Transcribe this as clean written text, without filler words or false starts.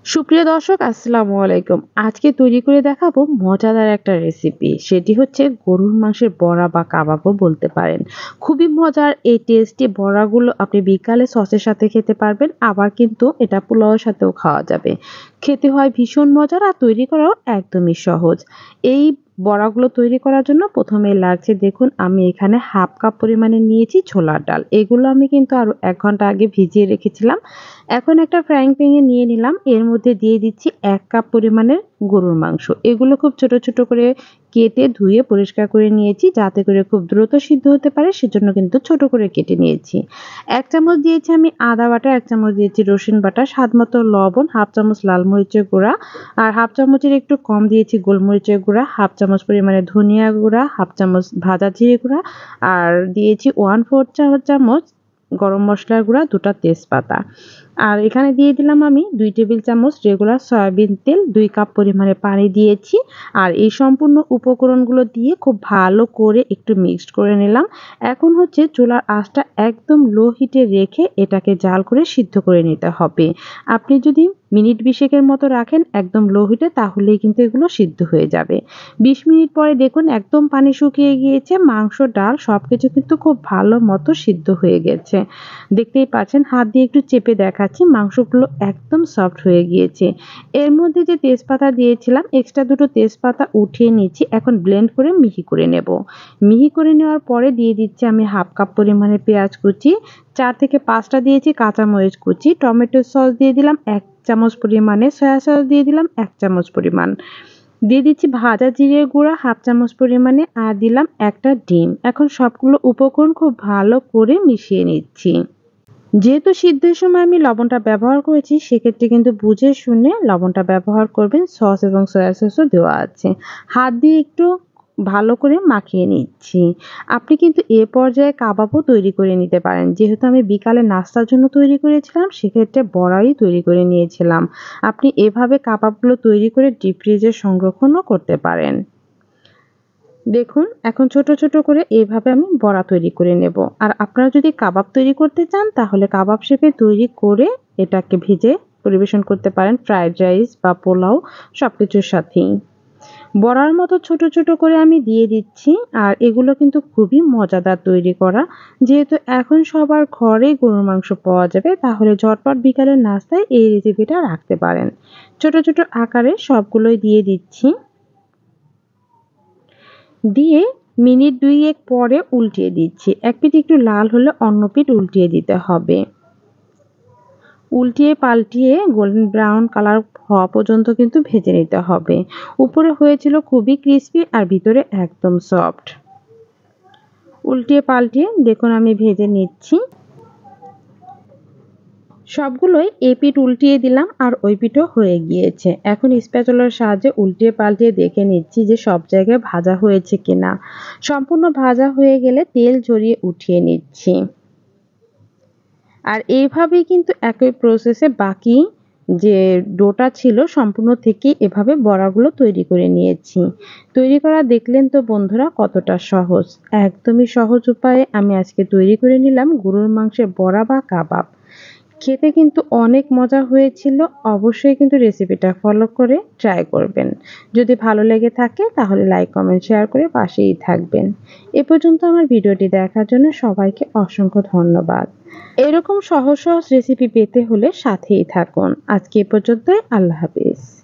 সুপ্রিয় দর্শক আসসালামু আলাইকুম। আজকে তৈরি করে দেখাবো মজাদার একটা রেসিপি। সেটি হচ্ছে গরুর মাংসের বড়া বা কাবাবও বলতে পারেন। খুবই মজার এই টেস্টি বড়াগুলো আপনি বিকালে সসের সাথে খেতে পারবেন। আবার কিন্তু এটা পোলাওয়ের সাথেও খাওয়া যাবে। খেতে হয় ভীষণ মজার আর তৈরি করাও একদমই সহজ। এই বড়াগুলো তৈরি করার জন্য প্রথমেই লাগছে দেখুন আমি এখানে 1/2 কাপ পরিমাণে নিয়েছি ছোলার ডাল। এগুলো আমি কিন্তু আরো ১ ঘন্টা আগে ভিজিয়ে রেখেছিলাম। এখন একটা ফ্রাইং প্যানে নিয়ে নিলাম। এর মধ্যে দিয়ে দিচ্ছি ১ কাপ পরিমাণের গরুর মাংস। এগুলো খুব ছোট, ছোট করে কেটে ধুয়ে পরিষ্কার করে নিয়েছি যাতে করে খুব দ্রুত সিদ্ধ হতে পারে সেজন্য কিন্তু ছোট করে কেটে নিয়েছি। ১ চামচ দিয়েছি আমি আদা বাটা, ১ চামচ দিয়েছি রসুন বাটা, স্বাদমতো লবণ, 1/2 চামচ লাল মরিচের গুঁড়া আর 1/2 চামচের একটু কম দিয়েছি গোলমরিচের গুঁড়া, 1/2 চামচ পরিমাণে ধনিয়া গুঁড়া, 1/2 চামচ ভাজা জিরে গুঁড়া আর দিয়েছি 1/4 চামচ গরম মসলার গুঁড়া, ২ টা তেজপাতা। আর এখানে দিয়ে দিলাম আমি ২ টেবিল চামচ রেগুলার সয়াবিন তেল, ২ কাপ পরিমাণে পানি দিয়েছি। আর এই সম্পূর্ণ উপকরণগুলো দিয়ে খুব ভালো করে একটু মিক্সড করে নিলাম। এখন হচ্ছে চুলার আঁচটা একদম লো হিটে রেখে এটাকে জাল করে সিদ্ধ করে নিতে হবে। আপনি যদি মিনিট ২০ এর মতো রাখেন একদম লো হিটে তাহলেই কিন্তু এগুলো সিদ্ধ হয়ে যাবে। ২০ মিনিট পরে দেখুন একদম পানি শুকিয়ে গিয়েছে, মাংস, ডাল সবকিছু কিন্তু খুব ভালো মতো সিদ্ধ হয়ে গেছে। দেখতেই পাচ্ছেন হাত দিয়ে একটু চেপে দেখাচ্ছি মাংসগুলো একদম সফট হয়ে গিয়েছে। এর মধ্যে যে তেজপাতা দিয়েছিলাম এক্সট্রা ২ টো তেজপাতা উঠিয়ে নিচ্ছি। এখন ব্লেন্ড করে মিহি করে নেব। মিহি করে নেওয়ার পরে দিয়ে দিচ্ছি আমি 1/2 কাপ পরিমাণে পেঁয়াজ কুচি, ৪ থেকে ৫ টা দিয়েছি কাঁচামরিচ কুচি, টমেটো সস দিয়ে দিলাম ১ চামচ পরিমাণে, সয়া সস দিয়ে দিলাম ১ চামচ পরিমাণ। দিয়ে দিচ্ছি ভাজা জিরের গুঁড়া 1/2 চামচ পরিমাণে আর দিলাম একটা ডিম। এখন সবগুলো উপকরণ খুব ভালো করে মিশিয়ে নিচ্ছি। যেহেতু সিদ্ধের সময় আমি লবণটা ব্যবহার করেছি সেক্ষেত্রে কিন্তু বুঝে শুনে লবণটা ব্যবহার করবেন। সস এবং সয়া সসও দেওয়া আছে। হাত দিয়ে একটু ভালো করে মাখিয়ে নিচ্ছি। আপনি কিন্তু এ পর্যায়ে কাবাবও তৈরি করে নিতে পারেন। যেহেতু আমি বিকালে নাস্তার জন্য তৈরি করেছিলাম সেক্ষেত্রে বড়াই তৈরি করে নিয়েছিলাম। আপনি এভাবে কাবাবগুলো তৈরি করে ডিপ ফ্রিজে সংরক্ষণও করতে পারেন। দেখুন এখন ছোট, ছোট করে এভাবে আমি বড়া তৈরি করে নেব। আর আপনারা যদি কাবাব তৈরি করতে চান তাহলে কাবাব শেপে তৈরি করে এটাকে ভেজে পরিবেশন করতে পারেন ফ্রাইড রাইস বা পোলাও সবকিছুর সাথেই। বড়ার মতো ছোট, ছোট করে আমি দিয়ে দিচ্ছি। আর এগুলো কিন্তু খুবই মজাদার তৈরি করা। যেহেতু এখন সবার ঘরেই গরুর মাংস পাওয়া যাবে তাহলে ঝটপট বিকালের নাস্তায় এই রেসিপিটা রাখতে পারেন। ছোট, ছোট আকারে সবগুলোই দিয়ে দিচ্ছি। দিয়ে মিনিট ২ পরে উল্টিয়ে দিচ্ছি। এক পিঠ একটু লাল হলে অন্য পিঠ উল্টিয়ে দিতে হবে। উল্টিয়ে পাল্টিয়ে গোল্ডেন ব্রাউন কালার হওয়া পর্যন্ত কিন্তু ভেজে নিতে হবে। উপরে হয়েছিল খুবই ক্রিস্পি আর ভিতরে একদম সফট। উল্টিয়ে পাল্টিয়ে দেখুন আমি ভেজে নিচ্ছি। সবগুলোই এই পিঠ উল্টিয়ে দিলাম আর ওই পিঠও হয়ে গিয়েছে। এখন স্প্যাচুলার সাহায্যে উল্টিয়ে পাল্টিয়ে দেখে নিচ্ছি যে সব জায়গায় ভাজা হয়েছে কিনা। সম্পূর্ণ ভাজা হয়ে গেলে তেল ঝরিয়ে উঠিয়ে নিচ্ছি। আর এইভাবেই কিন্তু একই প্রসেসে বাকি যে ডোটা ছিল সম্পূর্ণ থেকেই এভাবে বড়াগুলো তৈরি করে নিয়েছি। তৈরি করা দেখলেন তো বন্ধুরা কতটা সহজ। একদমই সহজ উপায়ে আমি আজকে তৈরি করে নিলাম গরুর মাংসের বড়া বা কাবাব। খেতে কিন্তু অনেক মজা হয়েছিল। অবশ্যই কিন্তু রেসিপিটা ফলো করে ট্রাই করবেন। যদি ভালো লেগে থাকে তাহলে লাইক, কমেন্ট, শেয়ার করে পাশেই থাকবেন। এ পর্যন্ত আমার ভিডিওটি দেখার জন্য সবাইকে অসংখ্য ধন্যবাদ। এরকম সহজ সহজ রেসিপি পেতে হলে সাথেই থাকুন। আজকে এ পর্যন্তই। আল্লাহ হাফেজ।